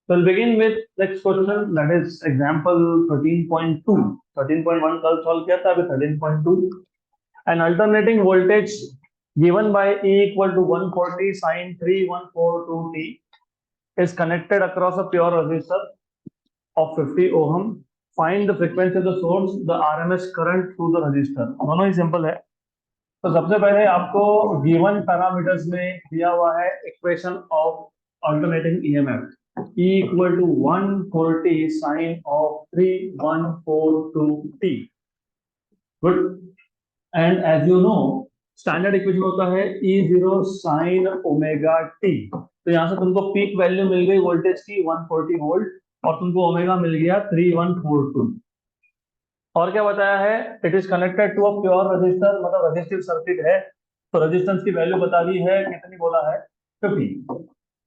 So we'll begin with next question, that is example 13.2. 13.1 कल solve किया था, अभी 13.2. An alternating voltage given by E equal to 140 sin 3142t is connected across a pure resistor of 50 ohm. Find the frequency of the source, the RMS current through the resistor. दोनों ही simple है. तो सबसे पहले आपको given parameters में दिया हुआ है equation of alternating EMF E equal to 140 sine of 3142t. Good. And as you know, standard equation होता है E0 sin ओमेगा t. तो यहाँ से तुमको पीक वैल्यू मिल गई वोल्टेज की 140 वोल्ट और तुमको ओमेगा मिल गया 3142. और क्या बताया है? It is connected to a pure resistor, मतलब रेजिस्टिव सर्किट है. तो रेजिस्टेंस की वैल्यू बता दी है, कितनी बोला है? 50.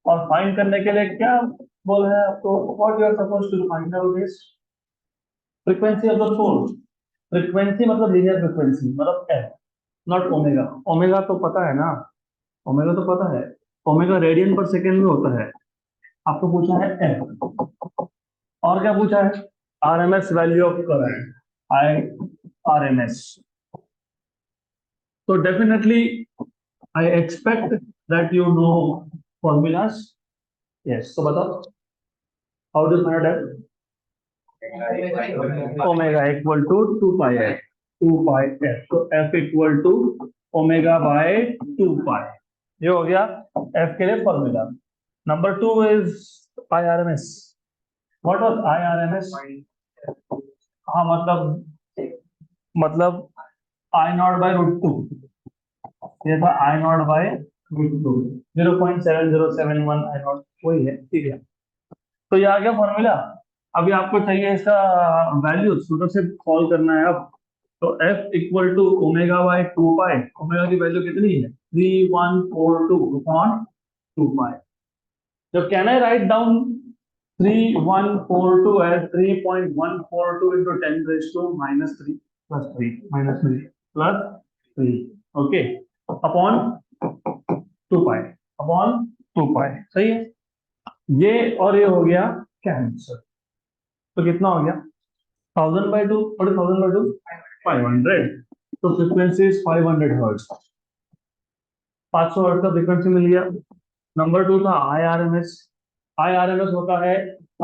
और फाइंड करने के लिए क्या बोला है आपको? What you are supposed to find out is frequency of the source. Frequency मतलब लीनियर फ्रीक्वेंसी, मतलब एफ, नॉट ओमेगा. ओमेगा तो पता है ना, ओमेगा तो पता है, ओमेगा रेडियन पर सेकेंड में होता है. आपको पूछा है एफ. और क्या पूछा है? RMS value of current, I RMS. So definitely, I expect that you know formulas. Yes. So बताओ. How do you find that? Omega equal to 2 pi f. 2 pi f. So f equal to omega by 2 pi. ये हो गया f के लिए formula. Number 2 is IRMS. What was IRMS? हाँ, मतलब I naught by root 2. ये था I naught by root 2. 0.7071 I naught, वही है. ठीक है. तो ये आ गया फॉर्मूला. अभी आपको चाहिए इसका वैल्यू, सूत्र से सॉल्व करना है अब. तो F equal to omega by 2 pi. Omega की वैल्यू कितनी है? 3142 अपॉन 2 पाई. तो can I write down 3142 as 3.142 into 10 raised to minus 3 plus 3 minus 3 plus 3. Okay. Upon 2 pi, upon 2 पाई. सही है. ये और ये हो गया कैंसर. तो कितना हो गया? 1000 by 2. What is 1000 by 2? 500. तो फ्रीक्वेंसी इज 500 हर्ट्ज. 500 हर्ट्ज का फ्रीक्वेंसी मिल गया. नंबर 2 था IRMS. IRMS होता है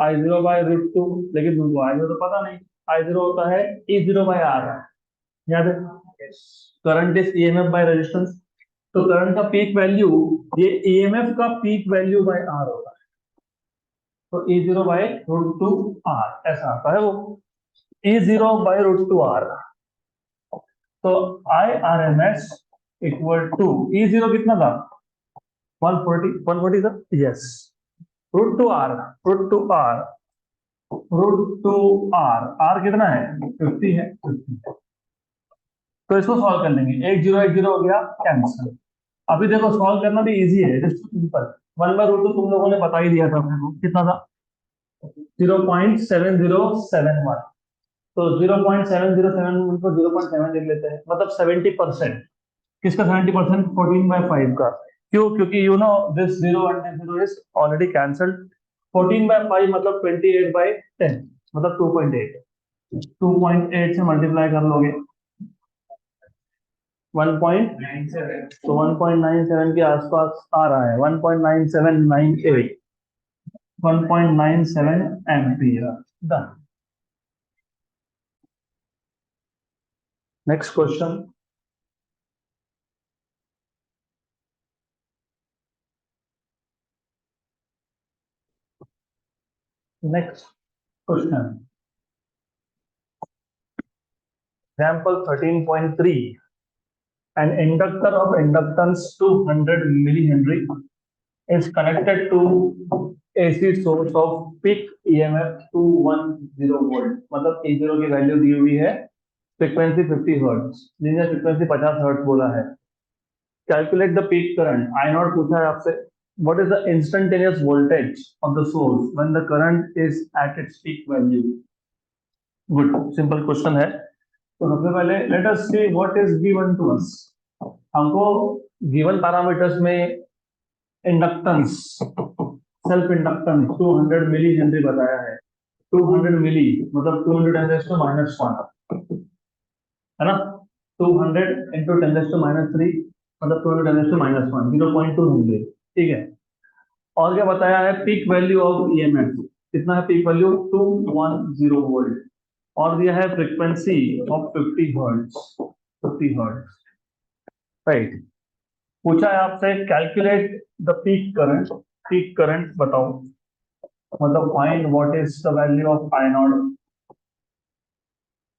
I0 by root 2, लेकिन तुमको I0 तो पता नहीं. I0 होता है E0 by R. याद है? Current is EMF by resistance. तो करंट का पीक वैल्यू ये EMF का पीक वैल्यू बाय R होता है. तो E0 by root 2 R ऐसा आता है वो. E0 by root 2 R. तो IRMS इक्वल टू E0 कितना था? 140 था. Yes. Root to R, root to R, root to R. R कितना है? 50 है. 50. तो इसको सॉल्व कर लेंगे. 8080 हो गया कैंसिल. अभी देखो सॉल्व करना भी इजी है, जस्ट सिंपल. 1 बाय रूट 2 तुम लोगों ने बता ही दिया था अपने को. कितना था? 0.7071. तो 0.707 को 0.7 लिख लेते हैं, मतलब 70%. किसका 70%? 14 by 5 का. क्यों? क्योंकि you know this 0 and this 0 is already cancelled. 14 by 5 मतलब 28 by 10, मतलब 2.8. 2.8 से मल्टीप्लाई कर लोगे 1.97. तो 1.97 के आसपास आ रहा है. 1.9798. 1.97 ampere. Done. Next question. Next question. Example 13.3. An inductor of inductance 200 millihenry is connected to AC source of peak EMF 210 volt. मतलब E0 की वैल्यू दी हुई है, frequency 50 hertz, linear frequency 50 hertz बोला है. Calculate the peak current. I0 पूछा है आपसे. What is the instantaneous voltage of the source when the current is at its peak value? Good, simple question है. तो सबसे पहले let us see what is given to us. हमको given parameters में inductance self inductance 200 milli henry बताया है। 200 मिली मतलब 200 ten raise to minus 1 है ना। 200 इंटू 10 रेज़ टू माइनस 3 मतलब 200 ten raise to minus 1 0.2 henry. ठीक है। और क्या बताया है, पीक वैल्यू ऑफ ईएमएफ कितना है, पीक वैल्यू 210 वोल्ट। और दिया है frequency of 50 hertz, 50 hertz, right. पूछा है आपसे calculate the peak current, peak current बताओ, मतलब find what is the value of I not.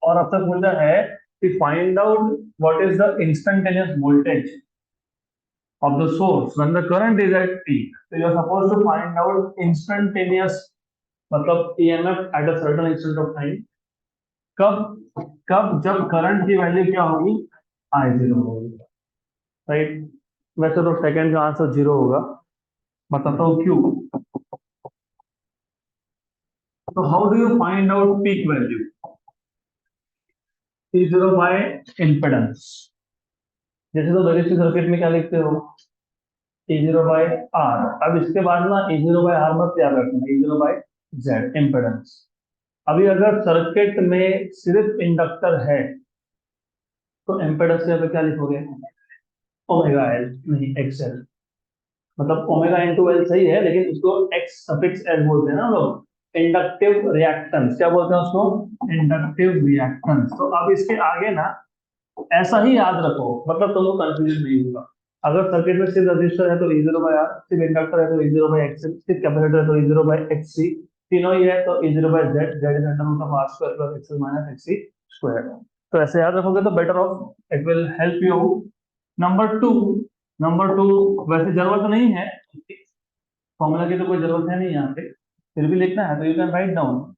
और आपसे पूछा है कि find out what is the instantaneous voltage of the source when the current is at peak. So you are supposed to find out instantaneous मतलब EMF at a certain instant of time. कब कब जब current की value क्या होगी, आई zero होगी, right. वैसे तो सेकंड का आंसर जीरो होगा, बताता हूँ क्यों। तो how do you find out peak value, E zero bye impedance. जैसे तो रजिस्टर सर्किट में क्या लिखते हो, ई जीरो बाय आर। अब इसके बाद ना ई जीरो बाय आर मत याद रखना, ई जीरो बाय जेड इम्पेडेंस। अभी अगर सर्किट में सिर्फ इंडक्टर है तो इम्पेडेंस यहाँ पे क्या लिखोगे, ओमेगा एल, नहीं एक्स एल। मतलब ओमेगा इंटू एल सही है, लेकिन उसको एक्स सफिक्स एल बोलते हैं ना हम लोग। इंडक्टिव रिएक्टेंस क्या बोलते हैं उसको, इंडक्टिव रिएक्टेंस। तो अब इसके आगे ना ऐसा ही याद रखो, मतलब तुमको कंफ्यूजन नहीं होगा। अगर सर्किट में सिर्फ रजिस्टर है तो ई जीरो बाय आर, सिर्फ इंडक्टर है तो E zero by X L, सिर्फ कैपेसिटर है तो E zero by X C, तीनों ही है तो E zero by Z, Z is under root of R square plus X L minus X C square. तो ऐसे याद रखोगे तो better off it will help you. Number two, number two वैसे जरूरत नहीं है, फॉर्मूला की तो कोई जरूरत है नहीं यहाँ पे, फिर भी लिखना है तो you can write down.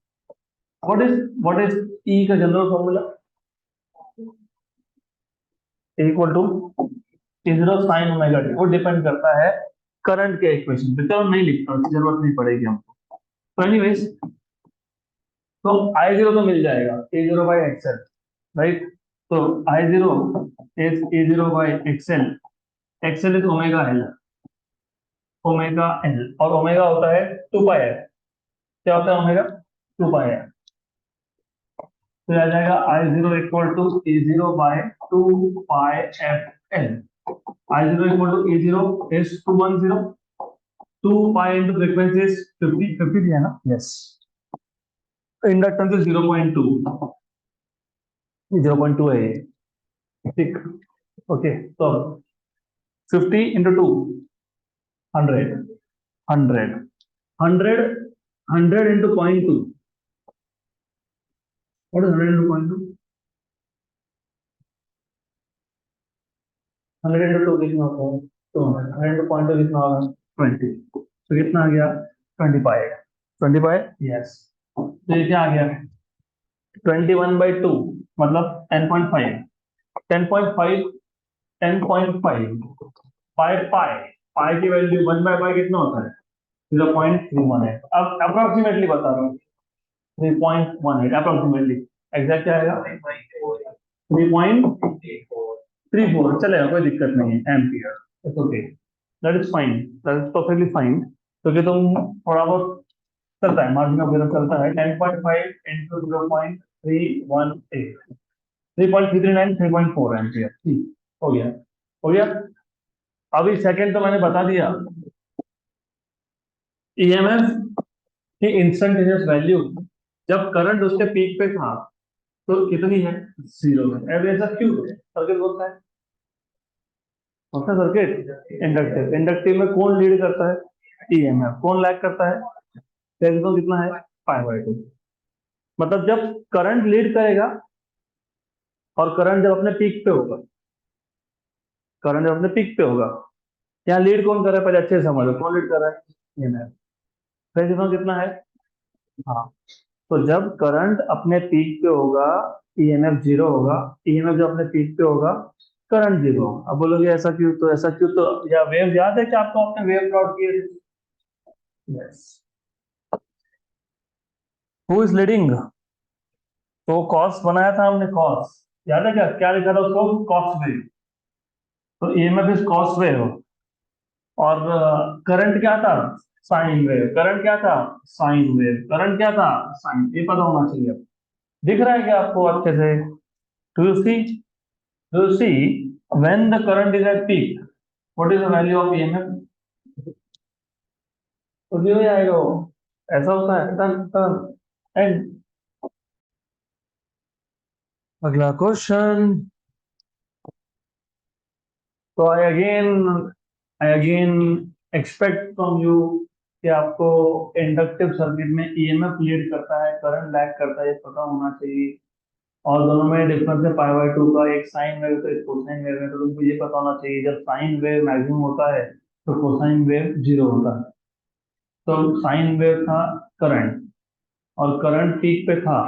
What is E का general formula, equal to E zero sine omega T. वो डिपेंड करता है करंट के इक्वेशन पे, चलो नहीं लिखता, उसकी जरूरत नहीं पड़ेगी हमको। तो एनीवेज, तो आई जीरो तो मिल जाएगा E zero by XL, right. तो I zero is E zero by XL, XL is omega L, omega L, और ओमेगा होता है 2 पाई एफ। क्या होता है ओमेगा, 2 पाई एफ। तो आ जाएगा I zero equal to E zero by 2 pi F L. I zero equal to E zero is 210, 2 pi into frequency is 50, 50 दिया ना, यस। इंडक्टेंस इज 0.2, 0.2 है ये, ठीक। ओके, तो 50 into 2 100, 100, 100, 100 into 0.2, what is 100 into 0.2, 100 into 2 कितना होता है, 200, 100 into 0.2 कितना होगा, 20। तो कितना आ गया, 25, 25, यस। तो ये क्या आ गया, 21/2 मतलब 10.5, 10.5, 10.5 पाई, पाई, पाई की वैल्यू 1/पाई कितना होता है, 0.318। अब अप्रोक्सीमेटली बता रहा हूँ, 3.18 अप्रोक्सीमेटली। एग्जैक्ट क्या आएगा, 3.34 चलेगा, कोई दिक्कत नहीं है, ampere, it's okay, that is fine, that is perfectly fine. क्योंकि तुम थोड़ा बहुत चलता है, मार्जिन वगैरह चलता है। 10.5 इंटू 0.318, 3.339, 3.4 एम्पियर, ठीक हो गया, हो गया। अभी सेकंड तो मैंने बता दिया, ईएमएफ की इंस्टेंटेनियस वैल्यू जब करंट उसके पीक पे था तो कितनी है, जीरो है। अब ऐसा क्यों है, सर्किट होता है, होता है सर्किट इंडक्टिव, इंडक्टिव में कौन लीड करता है, ईएमएफ, कौन लैग करता है, तो कितना है, पाई/2। मतलब जब करंट लीड करेगा और करंट जब अपने पीक पे होगा, करंट जब अपने पीक पे होगा, यहाँ लीड कौन कर रहा है, पहले अच्छे से समझो, कौन लीड कर रहा है, ईएमएफ। फिर कितना है, हाँ। तो जब करंट अपने पीक पे होगा ईएमएफ जीरो होगा, ईएमएफ जब अपने पीक पे होगा करंट जीरो होगा। अब बोलोगे ऐसा क्यों, तो ऐसा क्यों, तो या वेव याद है कि आपको आपने वेव प्लॉट किए थे, यस। हु इज लीडिंग, तो कॉस बनाया था हमने, कॉस याद है क्या, क्या लिखा था उसको, कॉस वेव। तो ईएमएफ इज कॉस वेव, और करंट क्या था, साइन वेव, करंट क्या था, साइन वेव, करंट क्या था, साइन, ये पता होना चाहिए। अब दिख रहा है क्या आपको अच्छे से? Do you see, do you see when the current is at peak what is the value of EMF? तो जीरो ही आएगा वो, ऐसा होता है। डन डन एंड अगला क्वेश्चन। तो I again expect from you कि आपको इंडक्टिव सर्किट में ईएमएफ लीड करता है, करंट लैग करता है, ये पता होना चाहिए। और दोनों में डिफरेंस है पाई बाय टू का, एक साइन वेव तो एक कोसाइन वेव है, तो तुमको ये पता होना चाहिए जब साइन वेव मैक्सिमम होता है तो कोसाइन वेव जीरो होता है। तो साइन वेव था करंट, और करंट पीक पे था,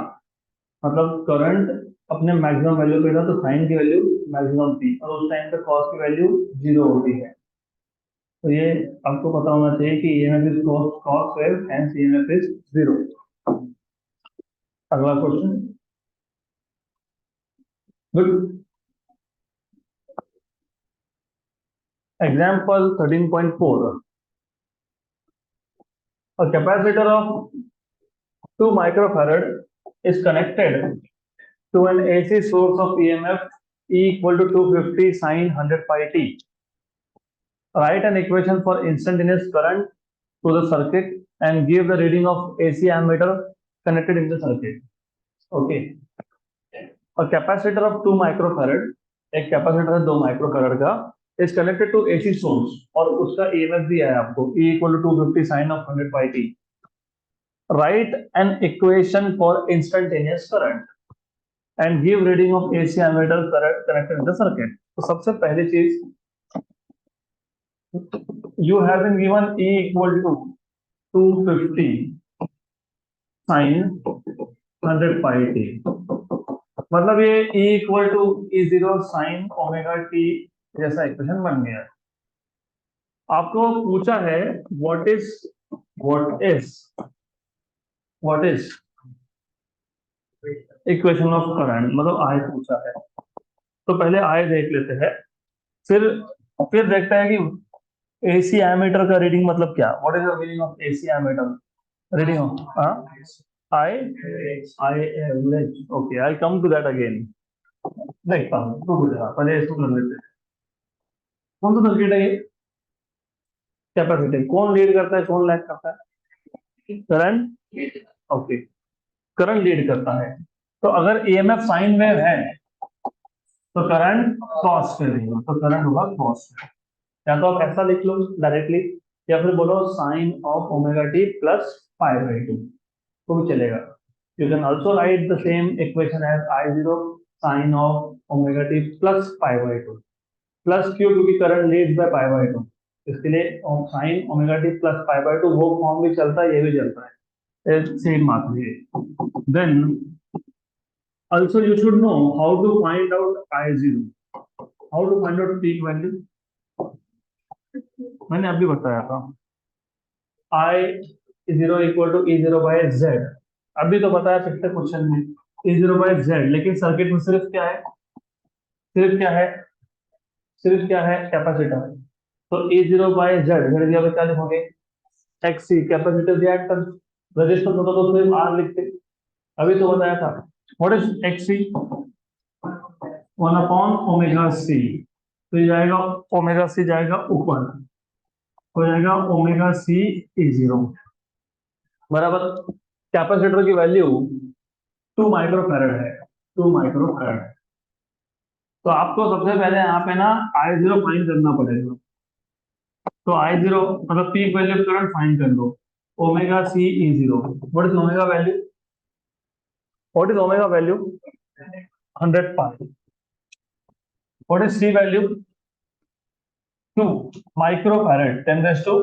मतलब करंट अपने मैक्सिमम वैल्यू पे था, तो साइन की वैल्यू मैक्सिमम थी, और उस टाइम पे कॉस की वैल्यू जीरो होती है। तो ये आपको पता होना चाहिए कि EMF is cos cos wave, hence EMF is zero. अगला question, good. Example 13.4, a capacitor of 2 microfarad is connected to an AC source of EMF E equal to 250 sin 100 pi t. Write an equation for instantaneous current to the circuit and give the reading of AC ammeter connected in the circuit. Okay. A capacitor of 2 microfarad, एक capacitor है 2 microfarad का, is connected to AC source, और उसका EMF भी है आपको E equal to 250 sin of 100 pi t. Write an equation for instantaneous current and give reading of AC ammeter current connected in the circuit. तो सबसे पहली चीज, you have been given E equal to 250 sin 100 pi t, मतलब ये E equal to E0 sine omega T जैसा equation बन गया है। आपको पूछा है what is what is what is equation of current, मतलब आई पूछा है। तो पहले आई देख लेते हैं, फिर देखते हैं कि एसी एमीटर का रीडिंग मतलब क्या, what is the meaning of AC ammeter, reading of I I average. Okay, I come to that again. देखता हूँ तो बुझा, पहले इसको कर लेते हैं। कौन सा सर्किट है ये, कैपेसिटी, कौन लीड करता है कौन लैग करता है, करंट। ओके, करंट लीड करता है। तो अगर ईएमएफ साइन वेव है तो करंट कॉस वेव होगा, तो करंट होगा कॉस वेव। या तो आप ऐसा लिख लो डायरेक्टली, या फिर बोलो sine of omega T plus pi by two, तो भी चलेगा। You can also write the same equation as I zero sine of omega T plus pi by two, plus क्यों, क्योंकि current leads by pi by two, इसके लिए sine omega T plus pi by two वो form भी चलता है, ये भी चलता है, सेम बात है। Then also you should know how to find out I0, how to find out peak value, मैंने अभी बताया था। I0 equal to E0 bye Z, अभी तो बताया पिछले क्वेश्चन में E0 बाय Z, लेकिन सर्किट में सिर्फ क्या है, सिर्फ क्या है, सिर्फ क्या है, कैपेसिटर। तो E0 बाय Z, Z की जगह क्या लिखोगे, XC, कैपेसिटर रिएक्टेंस, रेजिस्टेंस होता तो सिर्फ R लिखते, अभी तो बताया था। What is XC, 1 upon omega C, तो ये जाएगा ओमेगा सी जाएगा ऊपर, हो जाएगा ओमेगा सी ई जीरो बराबर। कैपेसिटर की वैल्यू 2 माइक्रोफैरड है, 2 माइक्रोफैरड है। तो आपको सबसे पहले यहाँ पे ना आई जीरो फाइंड करना पड़ेगा। तो आई जीरो मतलब पीक वैल्यू करंट फाइंड कर लो, omega C E zero, what is omega value, what is omega value 100 pi, what is C value 2 microfarad 10 raise to,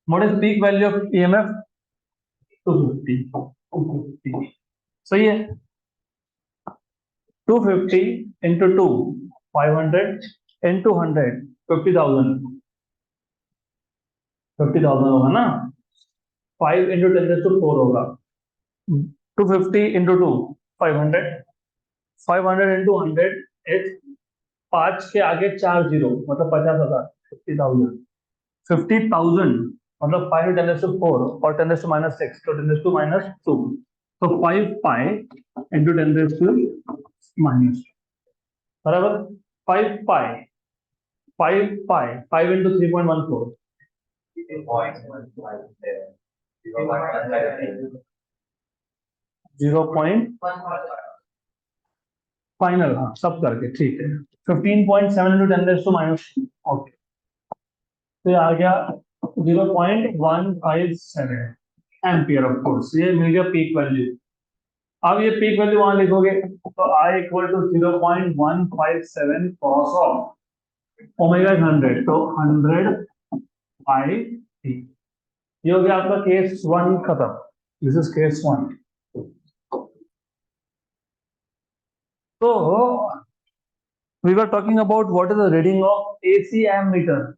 what is peak value of EMF 250, 250 सही है। 250 into two 500 into 100 50,000, 50,000 होगा ना, 5 into 10 to 4 होगा, 250 into two 500, 500 into 100 is 5 के आगे 4 zero मतलब 50,000, 50,000, 50,000 मतलब 5 × 10⁴ और 10⁻⁶ तो 10⁻², तो 5 पाई इंटू 10⁻⁻², बराबर 5 पाई 5 इंटू 3.14, 0. फाइनल, हाँ सब करके ठीक है, 15.7 इंटू 10⁻², ओके, तो ये आ गया 0.157 एम्पियर। ऑफ कोर्स ये मिल गया पीक वैल्यू। अब ये पीक वैल्यू वहां लिखोगे तो I equal to 0.157 cos of omega 100, तो 100/T। ये हो गया आपका केस 1 खत्म। This is case 1। तो we were talking about what is the reading of AC ammeter.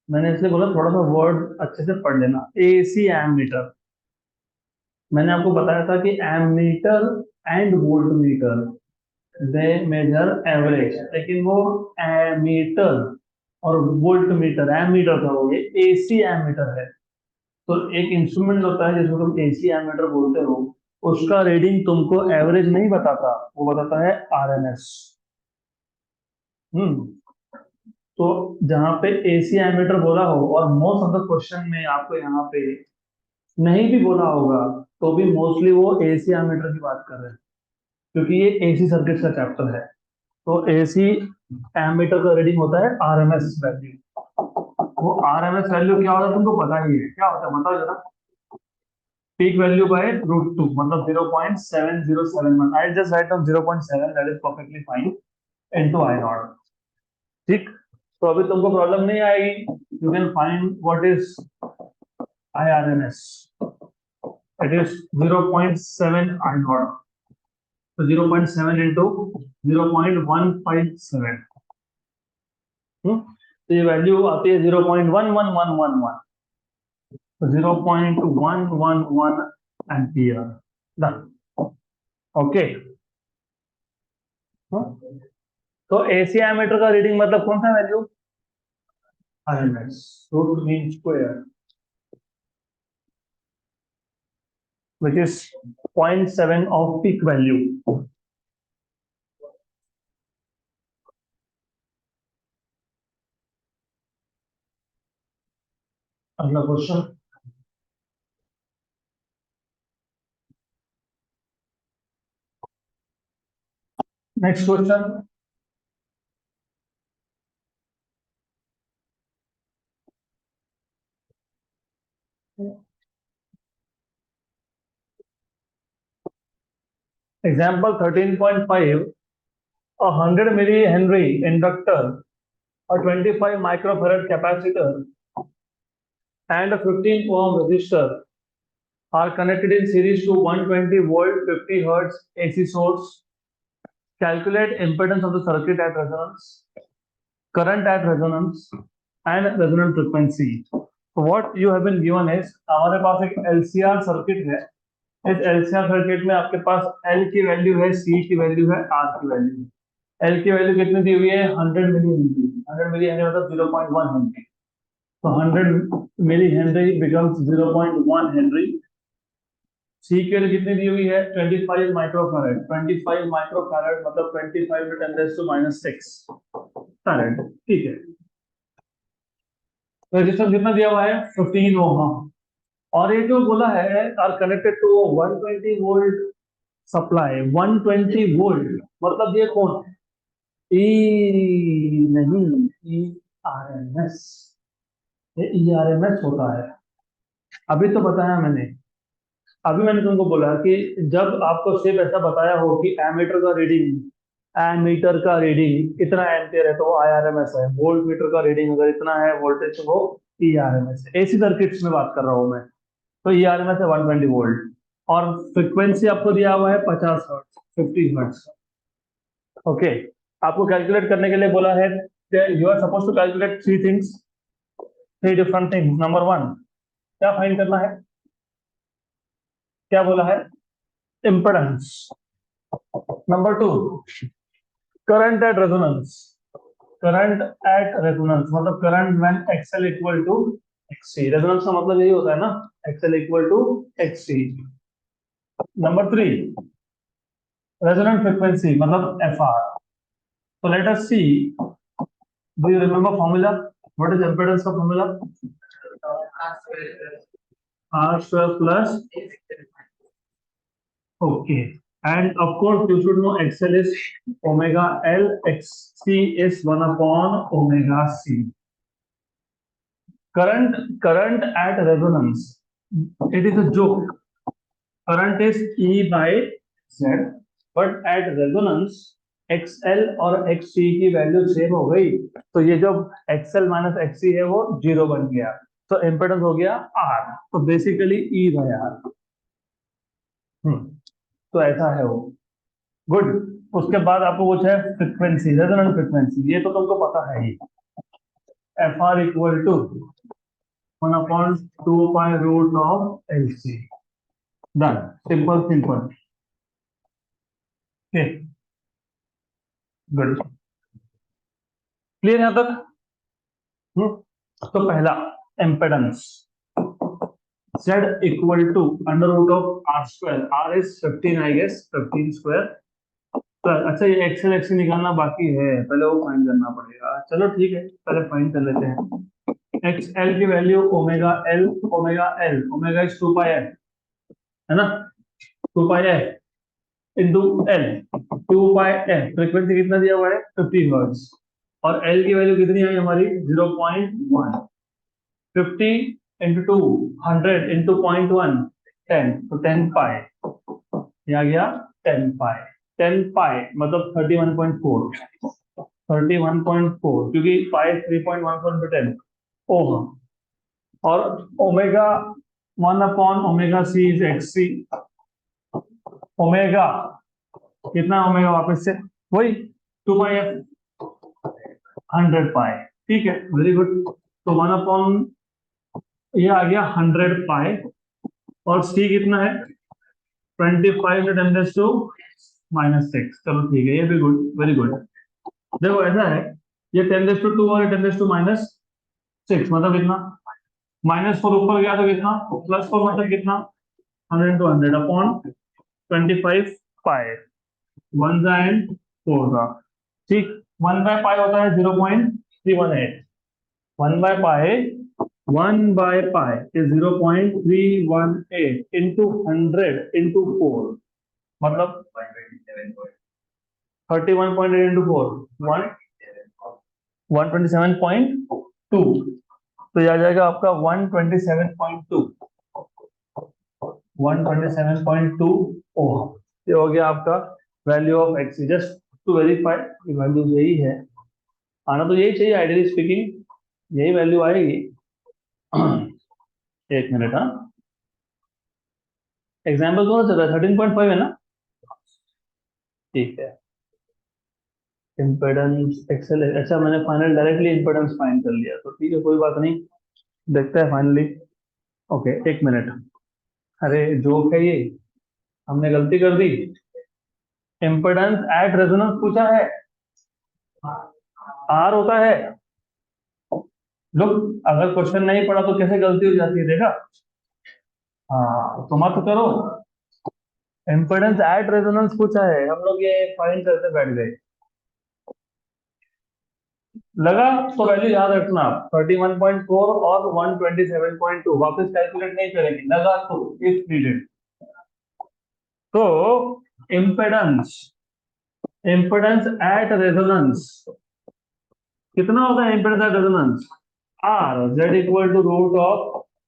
मैंने इसलिए बोला थोड़ा सा वर्ड अच्छे से पढ़ लेना। AC एमीटर, मैंने आपको बताया था कि ammeter and voltmeter they measure average, लेकिन वो एमीटर और वोल्टमीटर, एमीटर था वो, ये AC एमीटर है। तो एक इंस्ट्रूमेंट होता है जिसको तुम AC एमीटर बोलते हो, उसका रीडिंग तुमको एवरेज नहीं बताता, वो बताता है RMS। हम्म। तो जहां पे AC एमीटर बोला हो और मोस्ट ऑफ द क्वेश्चन में आपको यहाँ पे नहीं भी बोला होगा, तो भी मोस्टली वो AC एमीटर की बात कर रहे हैं, क्योंकि ये AC सर्किट का चैप्टर है। तो AC एमीटर का रीडिंग होता है RMS वैल्यू। वो RMS वैल्यू क्या होता है तुमको पता ही है, क्या होता है बताओ जरा। पीक वैल्यू बाय √2, मतलब 0.7071। I just write down 0.7, that is perfectly fine, into I not. ठीक, तो अभी तुमको प्रॉब्लम नहीं आएगी। You can find what is IRMS, it is 0.7 I not, तो 0.7 इंटू 0.157। तो ये वैल्यू आती है 0.11111, तो 0.111 एम्पियर। Done, okay. तो AC एमीटर का रीडिंग मतलब कौन सा value? RMS, root mean square, which is 0.7 of peak value. अगला question, next question. Example 13.5, a 100 millihenry inductor, a 25 microfarad capacitor, and a 15 ohm resistor are connected in series to 120 volt 50 hertz AC source. Calculate impedance of the circuit at resonance, current at resonance, and resonant frequency. So what you have been given is, हमारे पास एक LCR circuit है। इस LCR circuit में आपके पास L की value है, C की value है, R की वैल्यू है। L की वैल्यू कितनी दी हुई है? 100 मिली हेनरी। 100 मिली हेनरी मतलब 0.1 हेनरी। तो 100 milli henry becomes 0.1 henry. C की वैल्यू कितनी दी हुई है? 25 माइक्रोफैरड। 25 माइक्रोफैरड मतलब 25 × 10⁻⁶ फैरड, ठीक है। रेजिस्टेंस कितना दिया हुआ है? 15 ओम। और ये जो बोला है are connected to 120 volt supply, 120 volt मतलब ये कौन है? ई नहीं, ERMS, ये ERMS होता है। अभी तो बताया मैंने, अभी मैंने तुमको बोला कि जब आपको सिर्फ ऐसा बताया हो कि एमीटर का रीडिंग इतना एम्पियर है तो वो IRMS है, वोल्ट मीटर का रीडिंग अगर इतना है वोल्टेज तो वो ERMS है। AC सर्किट्स में बात कर रहा हूं मैं, तो ERMS है 120 वोल्ट, और फ्रीक्वेंसी आपको दिया हुआ है 50 हर्ट्ज, 50 हर्ट्ज। ओके, आपको कैलकुलेट करने के लिए बोला है, you are suppose to calculate three things, three different things. Number one, क्या फाइंड करना है? क्या बोला है? Impedance. Number two, current at resonance. Current at resonance मतलब current when XL equal to XC। Resonance का मतलब यही होता है ना, XL equal to XC। Number 3, resonant frequency मतलब FR। So let us see. Do you remember formula? What is impedance का formula? R square plus. Okay. And of course you should know XL is omega L, XC is 1 upon omega C. Current at resonance. It is a joke. Current is E by Z, but at resonance XL और XC की value same हो गई, तो ये जो XL minus XC है वो 0 बन गया, तो इम्पेडेंस हो गया R, तो बेसिकली E बाय R। तो ऐसा है वो। गुड। उसके बाद आपको कुछ है फ्रिक्वेंसी, रेजोनेंट फ्रिक्वेंसी, ये तो तुमको पता है ही। FR equal to 1 upon 2 pi root of LC। Done, simple simple. Good, clear यहां तक? तो पहला impedance Z equal to under root of R square, R is 15 I guess, 15 square. तो अच्छा ये एक्सेल एक्सेल निकालना बाकी है, पहले वो फाइंड करना पड़ेगा। चलो ठीक है, पहले फाइंड कर लेते हैं। XL की value omega L, omega is 2 pi L, है ना, 2 pi L into L, 2 pi L. Frequency कितना दिया हुआ है 50 हर्ट्ज, और एल की वैल्यू कितनी आई हमारी 0.1। 50 इंटू 2, 100 इंटू 0.1, 10, तो 10 पाई, ये आ गया 10 पाई। 10 पाई मतलब 31.4, 31.4, क्योंकि पाई 3.14 इंटू 10 ओम, और omega 1 upon omega C is X C. Omega कितना, ओमेगा वापस से वही 2 पाई एफ, 100 पाई, ठीक है, वेरी गुड। तो 1 अपॉन ये आ गया 100 पाई, और सी कितना है 25 इंटू 10 टू -6। चलो ठीक है, ये भी गुड, वेरी गुड। देखो ऐसा है, ये 10 टू 2 और 10 टू -6, मतलब कितना, -4 ऊपर गया तो कितना, +4 मतलब कितना, 100 टू 100 अपॉन 25 पाई, 1 एंड 4 ठीक। 1 बाय पाई होता है 0.318, 1 by pi, 1 by pi is 0.318 into 100 into 4, मतलब 31.8 इंटू 4, 127.2, तो ये आ जाएगा आपका 127.2, 127.2 ओम। ये हो गया आपका value of X. Just to verify value यही है, आना तो यही चाहिए, आइडियली स्पीकिंग यही वैल्यू आएगी। एक मिनट, हाँ, एग्जाम्पल कौन सा चल रहा है, 13.5 है ना, ठीक है। इम्पेडेंस एक्सेल, अच्छा मैंने फाइनल डायरेक्टली इम्पेडेंस फाइंड कर लिया, तो ठीक है, कोई बात नहीं, देखते हैं फाइनली। ओके, एक मिनट, अरे जोक है ये, हमने गलती कर दी। इम्पेडेंस एट रेजोनेंस पूछा है, आर होता है। लोग अगर क्वेश्चन नहीं पढ़ा तो कैसे गलती हो जाती है, देखा? हाँ तो मत करो, इम्पेडेंस एट रेजोनेंस पूछा है, हम लोग ये फाइंड करते बैठ गए। लगा तो वैल्यू याद रखना, 31.4 और 127.2, वापस कैलकुलेट नहीं करेंगे, लगा तो इफ नीडेड। तो इम्पेडेंस, इम्पेडेंस एट रेजोनेंस कितना होगा, impedance at resonance R, Z equal to root of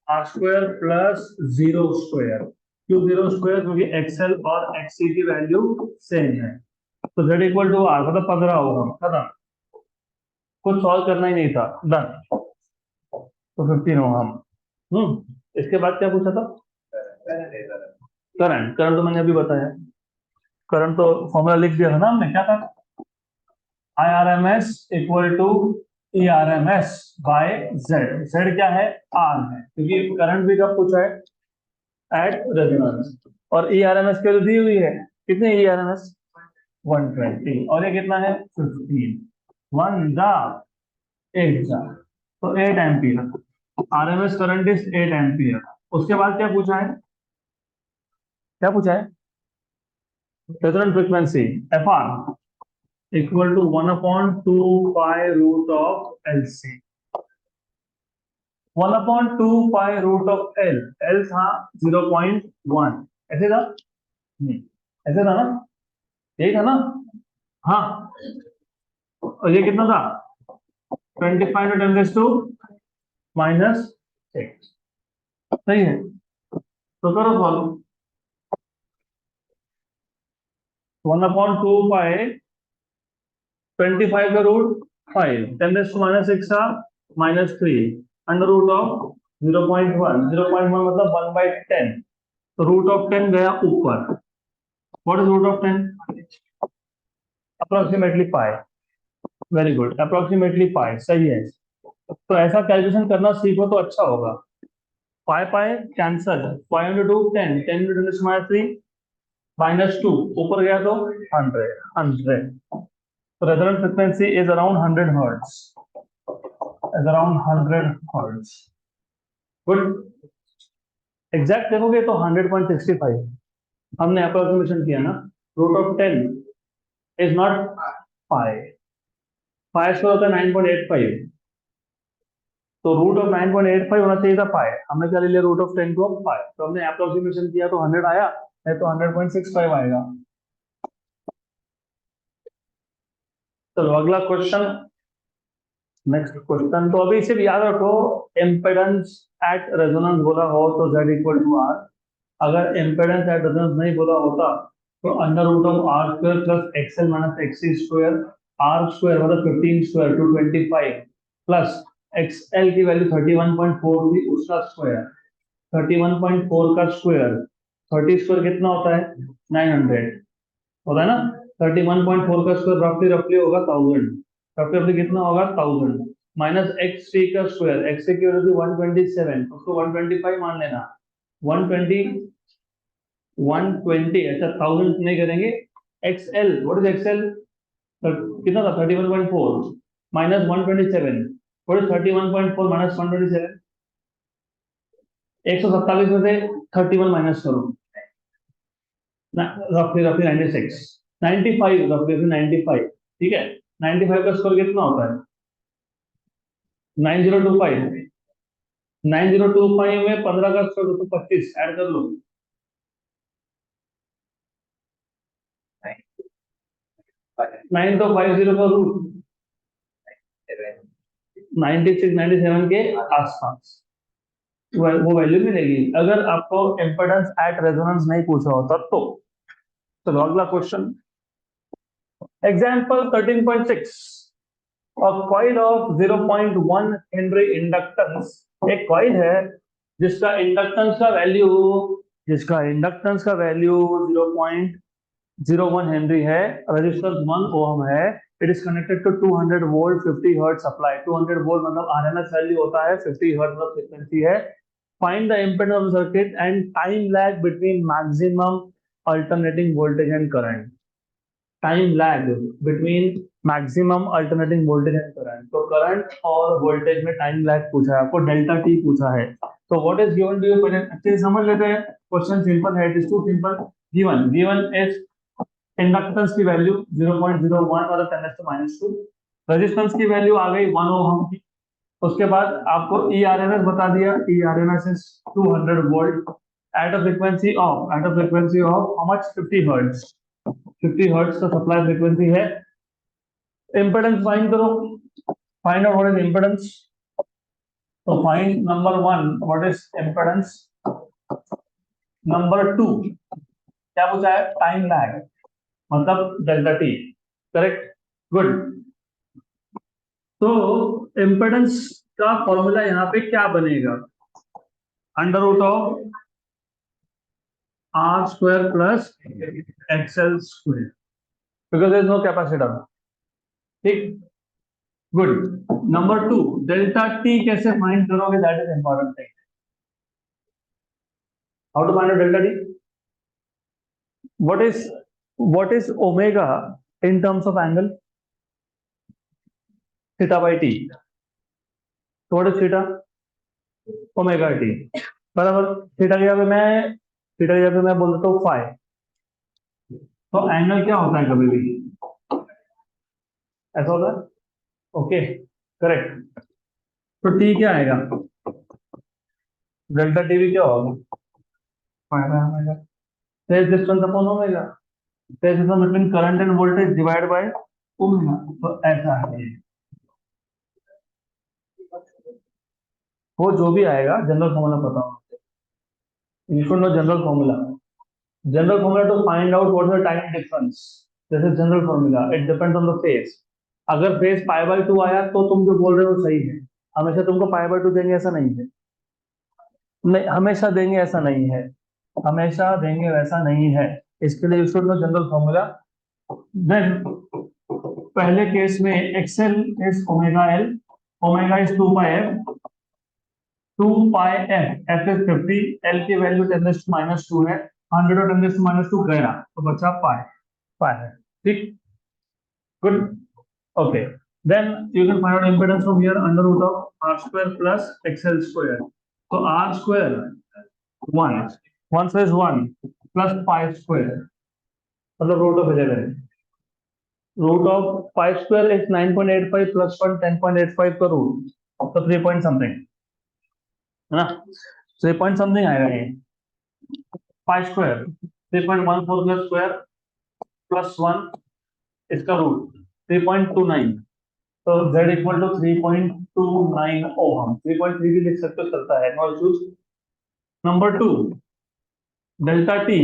R square plus 0 square. क्यों 0 स्क्वायर, क्योंकि एक्सएल और एक्ससी की वैल्यू सेम है, तो जेड इक्वल टू आर मतलब 15 होगा, खत्म, कुछ सॉल्व करना ही नहीं था, डन। तो 15 होगा हम। इसके बाद क्या पूछा था, करंट। करंट तो मैंने अभी बताया, करंट तो फॉर्मूला लिख दिया था ना हमने, क्या था, I R M S equal to E R M S by Z. Z क्या है, आर है, क्योंकि करंट भी कब पूछा है, एट रेजोनेंस, और ई आर एम एस की दी हुई है, कितने ई आर एम एस 120, और ये कितना है 15, 1 जा 8 जा, तो 8 ampere. RMS current is 8 ampere. उसके बाद क्या पूछा है, क्या पूछा है, resonant frequency FR equal to 1/2 pi root of LC। 1/2 pi root of L था 0.1, ऐसे था। ऐसे था ना, यही था ना। हाँ, और ये कितना था, 25 × 10⁻⁻⁶। सही है, तो करो सॉल्व। 1/2 पाई 25 का रूट 5, 10⁻⁻⁶ था -3 √ऑफ 0.1, 0.1 मतलब 1/10, तो √10 गया ऊपर। What is √10? Approximately pi. Very good, approximately pi सही है। तो ऐसा कैलकुलेशन करना सीखो तो अच्छा होगा। पाई पाई कैंसल, 5 × 2 10, 10 × 10⁻³ -2, ऊपर गया तो 100। So resonant frequency is around 100 hertz. Is around 100 hertz. Good. Exact देखोगे तो 100.65 हमने अप्रोक्सीमेशन किया ना। √10 is not pi, pi square होता है 9.85, तो √9.85 होना चाहिए था पाई, हमने क्या ले लिया √10 को पाई, तो हमने अप्रोक्सीमेशन किया तो 100 आया, नहीं तो 100.65 आएगा। चलो अगला क्वेश्चन, नेक्स्ट क्वेश्चन। तो अभी सिर्फ याद रखो, इम्पेडेंस एट रेजोनेंस बोला हो तो Z इक्वल टू R, अगर इम्पेडेंस एट रेजोनेंस नहीं बोला होता तो √R² plus XL minus XC square, R square मतलब 15 स्क्वायर 225 प्लस XL की वैल्यू 31.4 थी, उसका स्क्वायर 31.4 का स्क्वायर, 30 स्क्वायर कितना होता है 900 होता है ना। 31.4 का स्क्वायर रफली रफली होगा 1000, रफली रफली कितना होगा 1000 माइनस XC का स्क्वायर, XC की वैल्यू 127, उसको 125 मान लेना, 120 120, अच्छा 1000 नहीं करेंगे। XL, व्हाट इज XL, कितना था 31.4 माइनस 127, व्हाट इज 31.4 माइनस 127, 127 में से 31 माइनस करो, रफली रफली 96, 95 रफली रफली 95, ठीक है। 95 का स्कोर कितना होता है 9025, 9025 में 15 का स्कोर तो 25 ऐड कर लो, 9 तो 50 का रूट 96 97 के आसपास वो वैल्यू मिलेगी अगर आपको इम्पेडेंस एट रेजोनेंस नहीं पूछा होता तो। चलो अगला question, example 13.6, a coil of 0.1 henry inductance, एक कॉइल है जिसका इंडक्टेंस का वैल्यू, जिसका इंडक्टेंस का वैल्यू 0.01 हेनरी है, रेजिस्टेंस 1 ओम है, it is connected to 200 volt 50 hertz supply, 200 volt मतलब आरएमएस वैल्यू होता है, 50 हर्ट्ज मतलब फ्रीक्वेंसी है। Find the impedance of circuit and time lag between maximum alternating voltage and current, time lag between maximum alternating voltage and current, तो current और voltage में time lag पूछा है आपको, डेल्टा टी पूछा है, तो what is given to you, पहले अच्छे से समझ लेते हैं। क्वेश्चन सिंपल है, it is too simple. Given given is inductance की वैल्यू 0.01 और 10⁻², रेजिस्टेंस की वैल्यू आ गई 1 ओम की, उसके बाद आपको ERMS बता दिया, ERMS is 200 volt at a frequency of how much 50 hertz, 50 hertz का सप्लाई फ्रीक्वेंसी है। इम्पेडेंस फाइंड करो, find out what is impedance, तो find number 1 what is impedance, number 2 क्या पूछा है टाइम लैग मतलब डेल्टा टी, करेक्ट, गुड। तो impedance का फॉर्मूला यहाँ पे क्या बनेगा, √ऑफ R² plus XL², because there is no capacitor, ठीक, गुड। नंबर 2 डेल्टा टी कैसे फाइंड करोगे, that is important thing, how to find delta T, what is omega in terms of angle, theta by T, तो what is theta, omega T, बराबर। Theta की जगह मैं बोल देता हूँ फाइव। तो एंगल क्या होता है कभी भी, ऐसा होता है। Okay, correct. तो टी क्या आएगा, डेल्टा टी भी क्या होगा, five by omega, phase distance upon omega, phase distance between current end voltage divide by omega. तो ऐसा है, वो जो भी आएगा जनरल फॉर्मूला पता होना चाहिए, you should know general formula. General formula to find out what is the time difference, this is general formula, it depends on the phase. अगर फेज पाई बाय टू आया तो तुम जो बोल रहे हो सही है, हमेशा तुमको पाई बाय टू देंगे ऐसा नहीं है, नहीं हमेशा देंगे ऐसा नहीं है, हमेशा देंगे वैसा नहीं है। इसके लिए you should know general formula. Then पहले केस में X L is omega L, omega is 2 pi F, 2 pi F, F is 50, L की वैल्यू 10⁻² है, 100 और 10⁻² गया तो बचा पाई, पाई है, ठीक, good, okay. Then you can find out impedance from here, under root of R square plus X L square. तो R square 1, 1 से 1 प्लस पाई स्क्वायर, मतलब root of 11, root of pi square is 9.85 plus 1 10.85 का root, तो 3 point something है ना, 3 point something आएगा ये, pi square 3.14 plus square plus 1 इसका रूट 3.29, तो z इक्वल टू 3.29 ओहम, 3.3 भी लिख सकते हो, चलता है, no issues. Number 2, delta T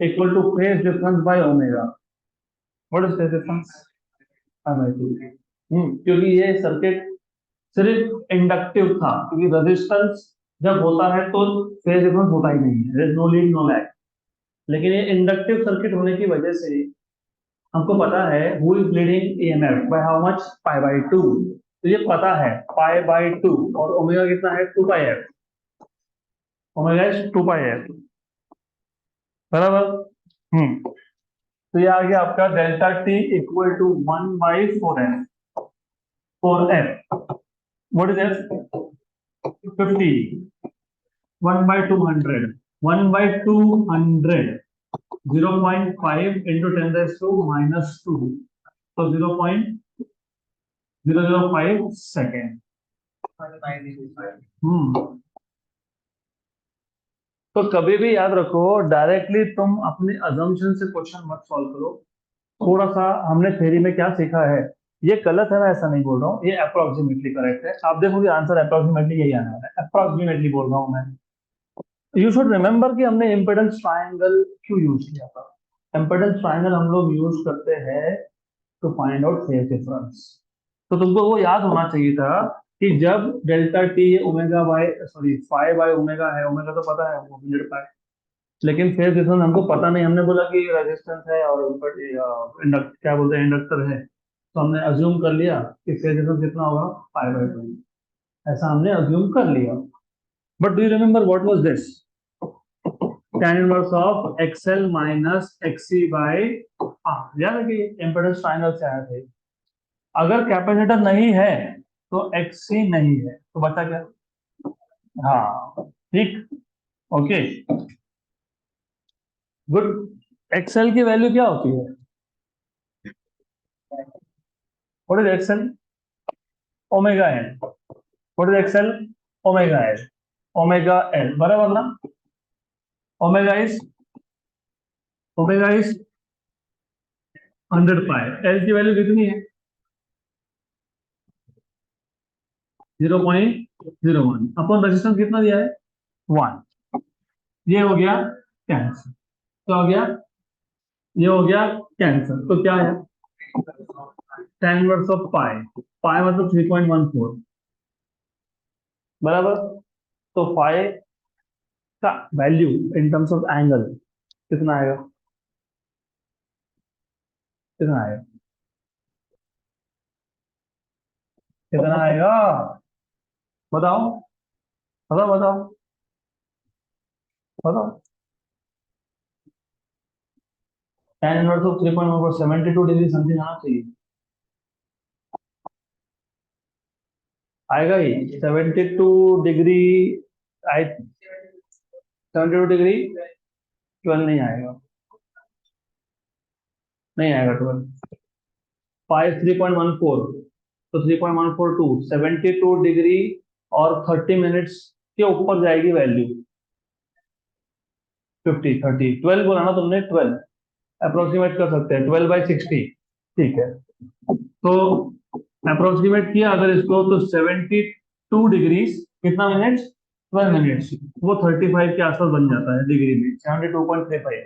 equal to phase difference by omega, what is phase difference, क्योंकि ये सर्किट सिर्फ इंडक्टिव था, क्योंकि रेजिस्टेंस जब होता है तो फेज डिफरेंस होता ही नहीं है, there is no lead no lag. लेकिन ये इंडक्टिव सर्किट होने की वजह से हमको पता है who is leading EMF by how much, pi by 2, तो ये पता है पाई बाय 2, और ओमेगा कितना है 2 pi F, omega is 2 pi F, बराबर। तो ये आ गया आपका delta T equal to 1/4 F, 4 F, what is F, 50, 1/200, 1/200, 0.5 into 10⁻², तो 0.005 सेकेंड। तो कभी भी याद रखो, डायरेक्टली तुम अपने अजम्पशन से क्वेश्चन मत सॉल्व करो, थोड़ा सा हमने थ्योरी में क्या सीखा है, ये गलत है मैं ऐसा नहीं बोल रहा हूँ, ये अप्रोक्सीमेटली करेक्ट है, आप देखोगे आंसर अप्रोक्सीमेटली यही आने वाला है, अप्रोक्सीमेटली बोल रहा हूँ मैं। यू शुड रिमेंबर कि हमने इम्पेडेंस ट्राइंगल क्यों यूज किया था, इम्पेडेंस ट्राइंगल हम लोग यूज करते हैं to find out phase difference. तो तुमको वो याद होना चाहिए था कि जब delta T omega by sorry five by omega है, ओमेगा तो पता है वो 100 पाई, लेकिन फेज डिफरेंस हमको पता नहीं, हमने बोला कि रेजिस्टेंस है और इंडक्ट क्या बोलते हैं इंडक्टर है, तो हमने अज्यूम कर लिया कि फेज डिफरेंस कितना होगा, पाई बाय 2, ऐसा हमने अज्यूम कर लिया। But do you remember what was this, tan inverse of X L minus XC by, याद है कि इम्पेडेंस ट्रायंगल से आया था। अगर कैपेसिटर नहीं है तो एक्सी नहीं है, तो बचा क्या, हाँ, ठीक, ओके, गुड। एक्सएल की वैल्यू क्या होती है, what is XL, omega L, what is XL, omega L, omega L, बराबर ना, omega is, omega is 100 pi, L की वैल्यू कितनी है 0.01, अपन रेजिस्टेंस कितना दिया है 1, ये हो गया कैंसिल, क्या हो गया, ये हो गया कैंसिल, तो क्या है tan इनवर्स ऑफ पाई, पाई मतलब 3.14, बराबर। तो पाई का value in terms of angle कितना आएगा, कितना आएगा, कितना आएगा, बताओ, बताओ बताओ बताओ, tan inverse of 3.14 72 degree something आना चाहिए, आएगा ही 72 डिग्री, आई 72 डिग्री 12 नहीं आएगा, नहीं आएगा 12। 5 3.14, तो 3.142 72 डिग्री और 30 मिनट्स के ऊपर जाएगी वैल्यू। 50 30 12 बोला ना तुमने, 12 अप्रोक्सीमेट कर सकते हैं, 12/60। ठीक है, तो अप्रोक्सीमेट किया अगर इसको, तो 72 डिग्री कितना मिनट्स, 12 मिनट्स, वो 35 के आसपास बन जाता है डिग्री में, 72.35।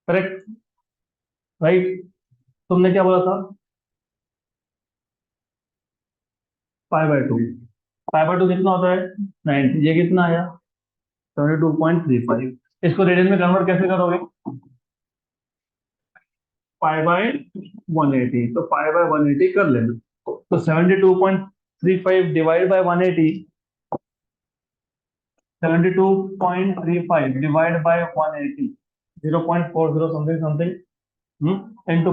Correct, right. तुमने क्या बोला था, 5/2, 5/2 कितना होता है, 90, ये कितना आया, 72.35। इसको रेडियन में कन्वर्ट कैसे करोगे, 5/180, तो 5/180 कर लेना, तो 72.35 divide by 180, 72.35 divide by 180, 0.40 something something into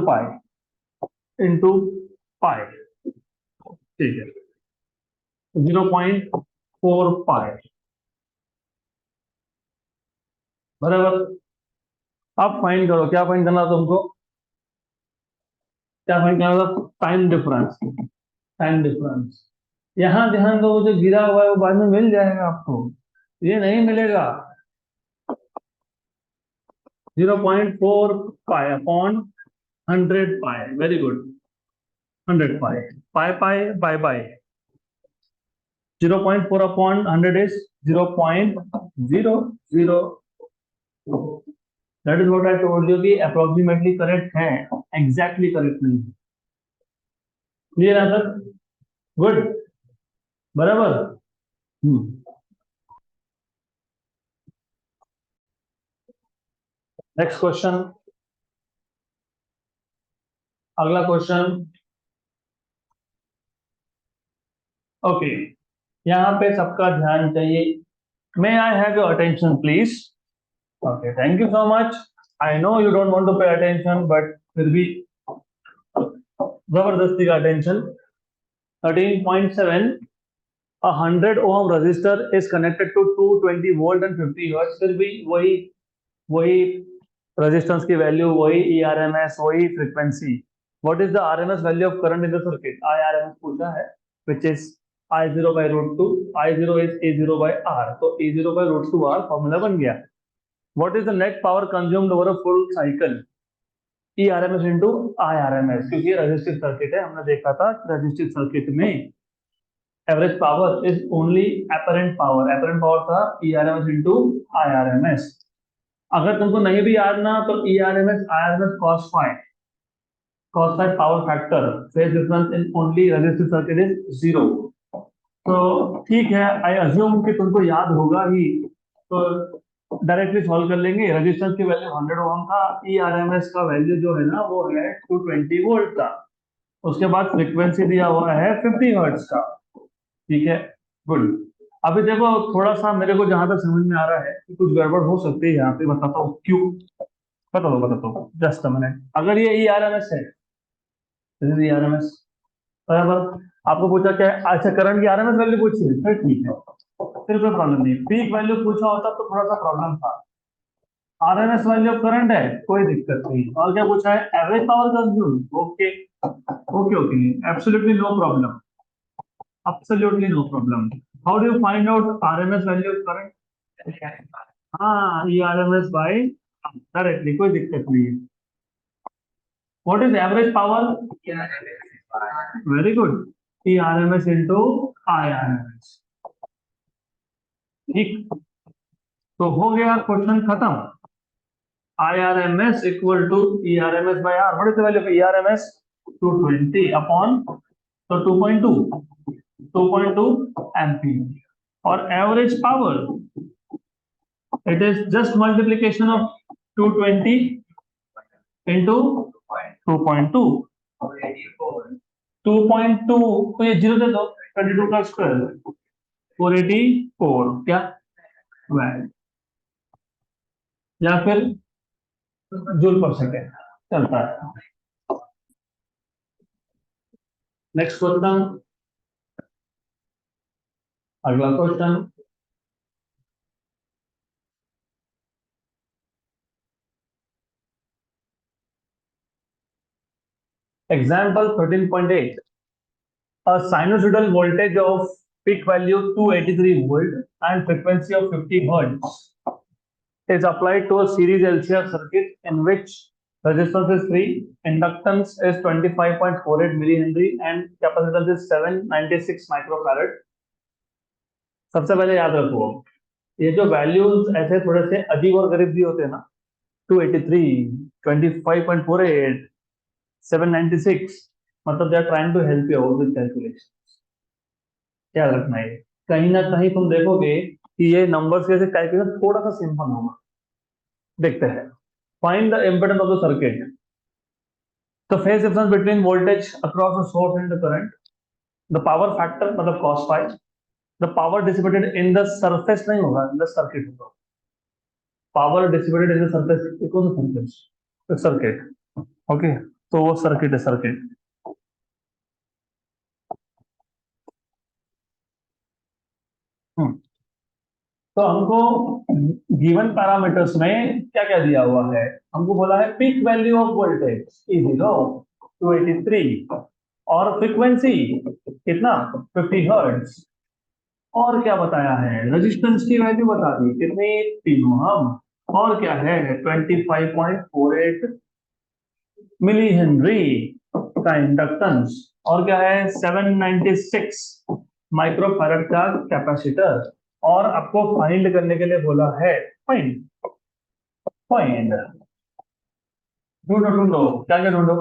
pi, ठीक है, 0.4 पाई, बराबर। अब फाइंड करो, क्या फाइंड करना तुमको, क्या फाइंड करना था, टाइम डिफरेंस, टाइम डिफरेंस। यहाँ ध्यान दो, जो गिरा हुआ है वो बाद में मिल जाएगा आपको, ये नहीं मिलेगा। 0.4 pi upon 100 pi, very good, 100 pi, pi pi by by, 0.4 upon 100 is 0.002। That is what I told you कि अप्रोक्सीमेटली करेक्ट है, एग्जैक्टली करेक्ट नहीं है। क्लियर आंसर, गुड, बराबर। नेक्स्ट क्वेश्चन, अगला क्वेश्चन। ओके, यहाँ पे सबका ध्यान चाहिए। May I have your attention please. Okay, thank you so much. I know you don't want to pay attention, but फिर भी जबरदस्ती का attention. 13.7, a 100 ohm resistor is connected to 220 volt and 50 hertz। फिर भी वही वही रेजिस्टेंस की value, वही ERMS, वही frequency. What is the RMS value of current in the circuit, IRMS पूछा है, which is I0/√2, I0 is A0/R, तो A0/√2R फॉर्मूला बन गया। What is the net power consumed over a full cycle, ERMS into IRMS, क्योंकि ये resistive circuit है, हमने देखा था रजिस्टिव सर्किट में average power is only apparent power, apparent power था ERMS इंटू IRMS। अगर तुमको नहीं भी याद ना, तो ERMS IRMS cos phi power factor, phase difference in only resistive circuit is 0। तो ठीक है, आई अज्यूम कि तुमको याद होगा ही, तो डायरेक्टली सॉल्व कर लेंगे। रेजिस्टेंस की वैल्यू 100 ओम था, ERMS का वैल्यू जो है ना वो है 220 वोल्ट का, उसके बाद फ्रीक्वेंसी दिया हुआ है 50 हर्ट्ज का। ठीक है, गुड। अभी देखो थोड़ा सा मेरे को जहां तक समझ में आ रहा है कि कुछ गड़बड़ हो सकती है यहाँ पे, बताता हूँ क्यों। बताता हूँ, जस्ट अ मिनट। अगर ये ERMS है, ERMS, बराबर, आपको पूछा क्या है, अच्छा करंट की RMS वैल्यू पूछी है, फिर ठीक है, फिर कोई प्रॉब्लम नहीं। पीक वैल्यू पूछा होता तो थोड़ा सा प्रॉब्लम था। RMS वैल्यू ऑफ करंट है, कोई दिक्कत नहीं। और क्या पूछा है, average power consume, okay okay okay, absolutely no problem, absolutely no problem. How do you find out RMS value of current? हाँ, ERMS by डायरेक्टली, कोई दिक्कत नहीं है। What is average power? Very good. ERMS into IRMS। ठीक, तो हो गया question खत्म। IRMS equal to ERMS by R। What is the value of ERMS? 220 upon, so 2.2 ampere। और average power, it is just multiplication of 220 into 2.2। 2.2 तो ये zero दे दो, 22 का स्क्वायर 484, क्या वाट, या फिर जूल पर सेकेंड, चलता है। नेक्स्ट क्वेश्चन, अगला question. Example 13.8. A sinusoidal voltage of peak value 283 volt and frequency of 50 hertz is applied to a series LCR circuit in which resistance is 3, inductance is 25.48 millihenry and capacitance is 796 microfarad. सबसे पहले याद रखो ये जो values ऐसे थोड़े से अजीब और गरीब भी होते हैं ना, 283, 25.48, 796, मतलब they are trying to help you out with calculation. क्या रखना है, कहीं ना कहीं तुम देखोगे कि ये नंबर्स के कैलकुलेशन थोड़ा सा सिंपल होगा। देखते हैं, find the impedance of the circuit. The phase difference between voltage across the source and the current, the power factor मतलब cos phi, the power dissipated in the surface नहीं होगा, in the circuit होगा। power dissipated in the surface, कौन सा surface? The circuit, okay, तो वो circuit है, circuit। तो हमको गिवन पैरामीटर्स में क्या क्या दिया हुआ है, हमको बोला है पीक वैल्यू ऑफ वोल्टेज ई 283 और फ्रीक्वेंसी कितना 50 हर्ट्ज, और क्या बताया है रेजिस्टेंस की वैल्यू बता दी कितनी 3 ओम, और क्या है 25.48 मिली हेनरी का इंडक्टेंस, और क्या है 796 माइक्रोफैरड का कैपेसिटर, और आपको फाइंड करने के लिए बोला है फाइंड फाइंड ढूंढो ढूंढो क्या क्या ढूंढो,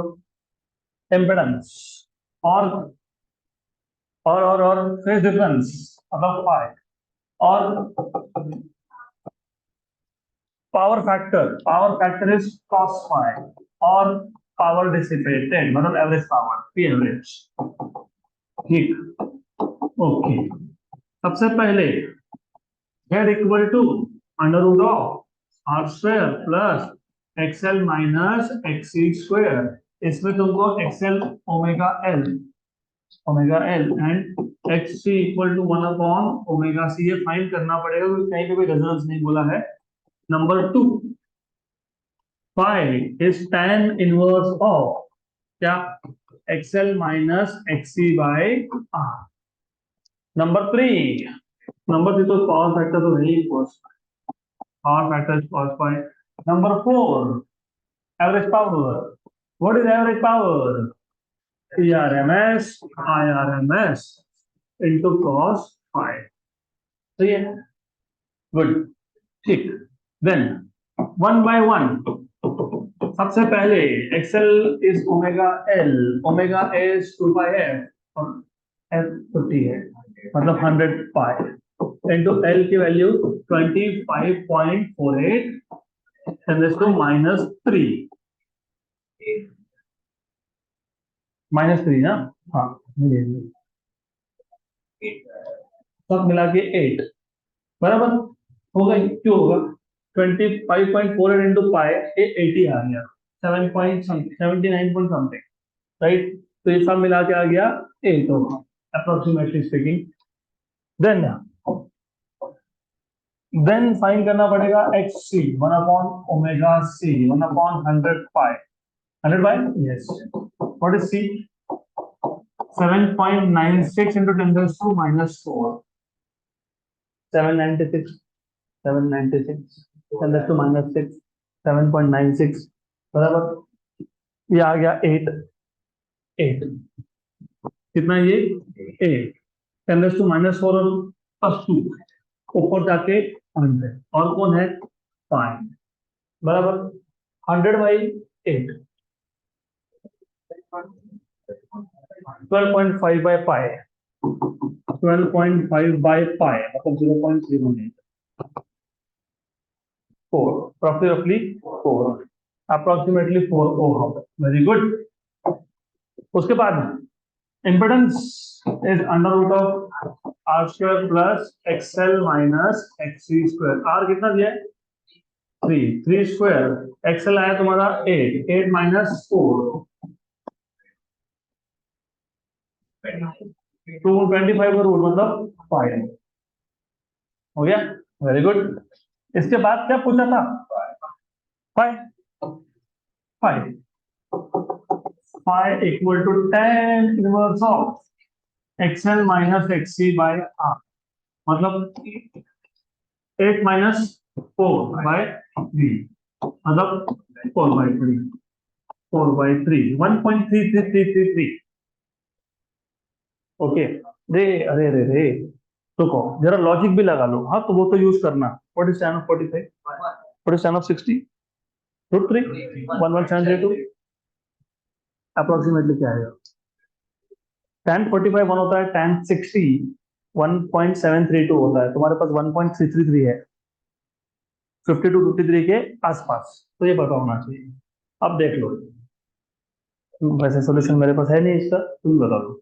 इम्पेडेंस और फेज डिफरेंस मतलब फाई, और power factor is cos phi, और पावर डिसिपेटेड मतलब एवरेज पावर पी एवरेज। ठीक, ओके। सबसे पहले z equal to under root of R square plus X L minus X C square, इसमें तुमको X L omega L and X C equal to 1 upon omega C, ये find करना पड़ेगा क्योंकि कहीं पे भी रेजोनेंस नहीं बोला है। Number 2, phi is tan inverse of क्या XL minus XC by R. Number 3, तो पावर फैक्टर तो नहीं, power factor is cos phi. Number 4, average power. What is average power? PRMS, IRMS into cos phi. So yeah, good. ठीक, then 1 by 1. सबसे पहले XL is omega L, omega is 2 pi F और F 50 है, मतलब 100 pi into L की value 25.48 -3 -3 ना, हाँ सब मिला के 8 बराबर होगा, क्यों होगा 25.48 इंटू पाई, ये 80 आ गया, 7 point something 79 point something, right. तो ये सब मिला के आ गया 8 होगा अप्रोक्सीमेटली स्पीकिंग। देन फाइंड करना पड़ेगा X C 1 upon omega C 1 upon 100 pi, 100 by yes, what is C 7.96 into 10 raised to -4, 796 796 10 raised to -6, 7.96 बराबर, ये आ गया 8 8 कितना ये 8, 10 raised to -4 और +2 ऊपर जाके 100, और कौन है 5 बराबर 100 by 8, 12.5 by pi, 12.5 by pi मतलब 0.318, 4, approximately 4 ohm, very good। उसके बाद impedance is under root of R square plus X L minus X C square, R कितना दिया है 3 स्क्वायर, एक्सएल आया तुम्हारा 8 माइनस 4 225 का रूट मतलब 5 हो गया, वेरी गुड। इसके बाद क्या पूछा था 5 5 five equal to 10 inverse of XL minus XC by R, मतलब 8 माइनस 4 बाय 3, मतलब 4/3, 4/3, 1.3333। ओके रे, अरे रे रे, रुको जरा लॉजिक भी लगा लो। हाँ तो वो तो यूज करना। What is tan of 45, what is tan of 60, √3, 11732, approximately क्या आएगा? tan 45 1 होता है, tan 60 1.732 होता है, तुम्हारे पास 1.333 है, 52 53 के आसपास, तो ये पता होना चाहिए। अब देख लो, वैसे सॉल्यूशन मेरे पास है नहीं इसका, तुम बता दो।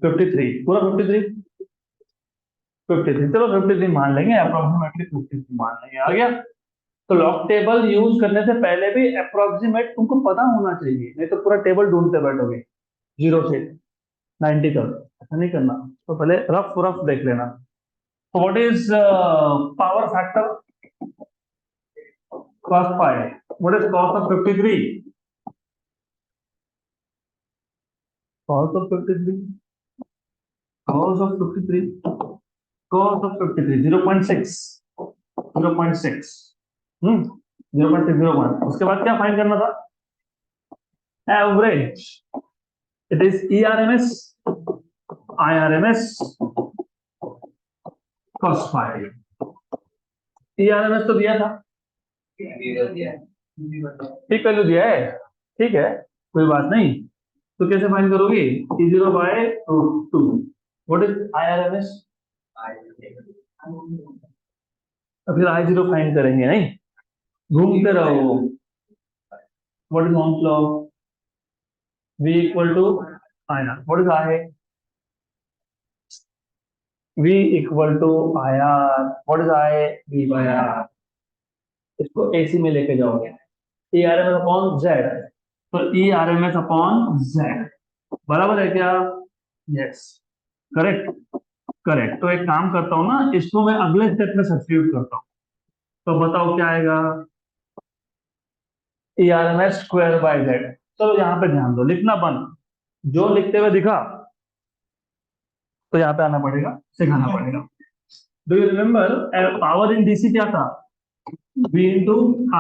53 पूरा 53, 53 चलो 53 मान लेंगे, अप्रोक्सीमेटली 53 मान लेंगे, आ गया। तो लॉग टेबल यूज करने से पहले भी अप्रोक्सीमेट तुमको पता होना चाहिए, नहीं तो पूरा टेबल ढूंढते बैठोगे 0 से 90 तक, ऐसा नहीं करना। तो पहले रफ रफ देख लेना। तो what is power factor cos pi, what is cos of 53, cos of 53, cos of 53, cos of 53 0.6, 0.6, 0.601। उसके बाद क्या फाइंड करना था? Average, it is ERMS, IRMS, cos pi। ERMS तो दिया था, ठीक वैल्यू दिया है, ठीक है कोई बात नहीं। तो कैसे फाइंड करोगे? E0/√2। What is IRMS? फिर I0 फाइंड करेंगे, नहीं घूमते रहो। What is Ohm's law? V equal to IR, what is I? V equal to IR, what is I? V/R। इसको AC में लेके जाओगे, ERMS अपॉन Z, तो ERMS अपॉन Z बराबर है क्या? Yes, correct, correct. तो एक काम करता हूँ ना, इसको मैं अगले स्टेप में सब्स्टिट्यूट करता हूँ, तो बताओ क्या आएगा? ERMS square by Z। चलो यहाँ पे ध्यान दो, लिखना बंद, जो लिखते हुए दिखा तो यहाँ पे आना पड़ेगा, सिखाना पड़ेगा। Do you remember power in DC क्या था? V into I।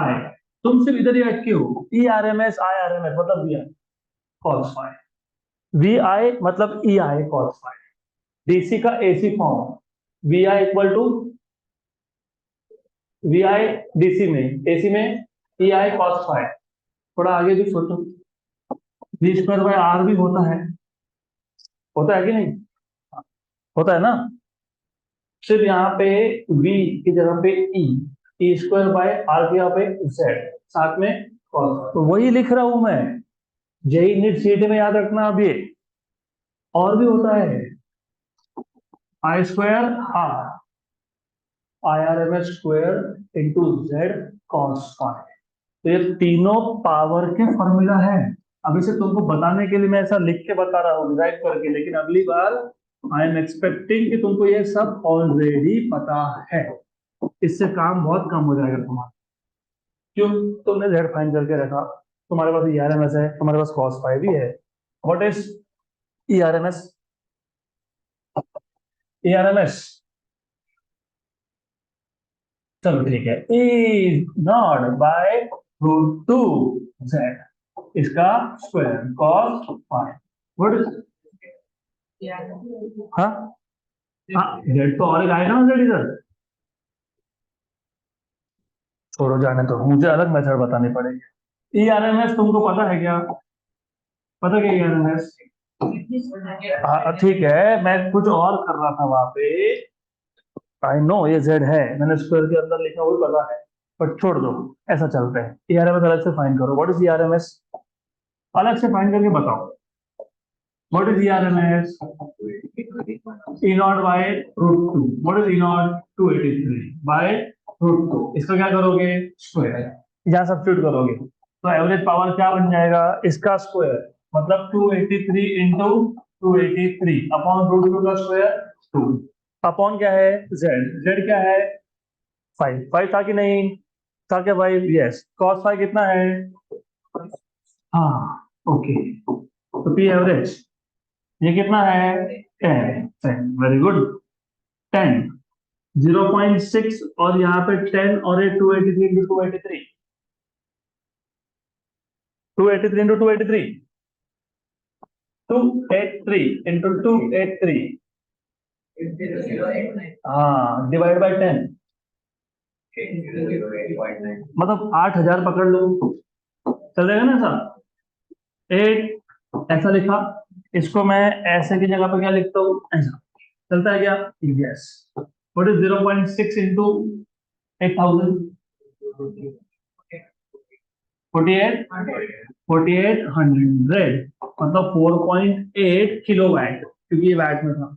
तुम सिर्फ इधर ही अटके हो, ERMS IRMS मतलब V I cos phi, VI मतलब EI cos phi, DC का AC form, VI equal to VI DC में, AC में EI cos phi। थोड़ा आगे भी सोचो, V²/R भी होता है कि नहीं? होता है ना। सिर्फ यहाँ पे V की जगह पे E²/R की जगह पे Z, साथ में cos, तो वही लिख रहा हूं मैं। जेई नीट सीट में याद रखना, अब ये और भी होता है, I²R IRMS square into Z cos phi। तो ये तीनों पावर के फॉर्मूला है। अब इसे तुमको बताने के लिए मैं ऐसा लिख के बता रहा हूँ डिराइव करके, लेकिन अगली बार आई एम एक्सपेक्टिंग कि तुमको ये सब ऑलरेडी पता है, इससे काम बहुत कम हो जाएगा तुम्हारा। क्यों? तुमने Z फाइंड करके रखा, तुम्हारे पास ERMS है, तुम्हारे पास cos phi भी है। What is ERMS? ERMS चलो ठीक है, E0/√2Z, इसका square cos phi। What is, हाँ हाँ Z तो और एक आएगा ना, Z इधर, छोड़ो जाने तो, मुझे अलग मेथड बतानी पड़ेगी। ERMS तुमको पता है क्या? पता क्या ERMS? हाँ ठीक है, मैं कुछ और कर रहा था वहां पे, आई नो ये Z है, मैंने स्क्वायर के अंदर लिखा वो भी पता है, पर छोड़ दो, ऐसा चलता है। ERMS अलग से फाइंड करो, व्हाट इज ERMS अलग से फाइंड करके बताओ। What is ERMS? E0/√2। What is E0? 283/√2। इसका क्या करोगे? स्क्वायर, यहाँ सब्स्टिट्यूट करोगे, तो एवरेज पावर क्या बन जाएगा? इसका स्क्वायर, मतलब 283 इंटू 283 अपॉन √2 का स्क्वायर 2 अपॉन क्या है? Z, Z क्या है? 5 था कि नहीं? था क्या भाई? यस, cos फाई कितना है? हाँ, ओके, तो पी एवरेज ये कितना है? 10, 10, वेरी गुड, 10, 0.6, और यहाँ पे 10, और ये 283 इंटू 283, 283 इंटू 283, 283 इंटू 283, हाँ, डिवाइड बाई 10, मतलब 8,000 पकड़ लो, चलेगा ना सर? 8 ऐसा लिखा, इसको मैं ऐसे की जगह पे क्या लिखता हूँ? ऐसा चलता है क्या? यस। What is 0.6 into 8,000? 48, 4800, मतलब 4.8 किलोवाट, क्योंकि ये वाट में था,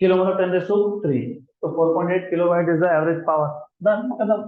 किलो मतलब 10 3, तो 4.8 kilowatt is the average power. Done, खत्म।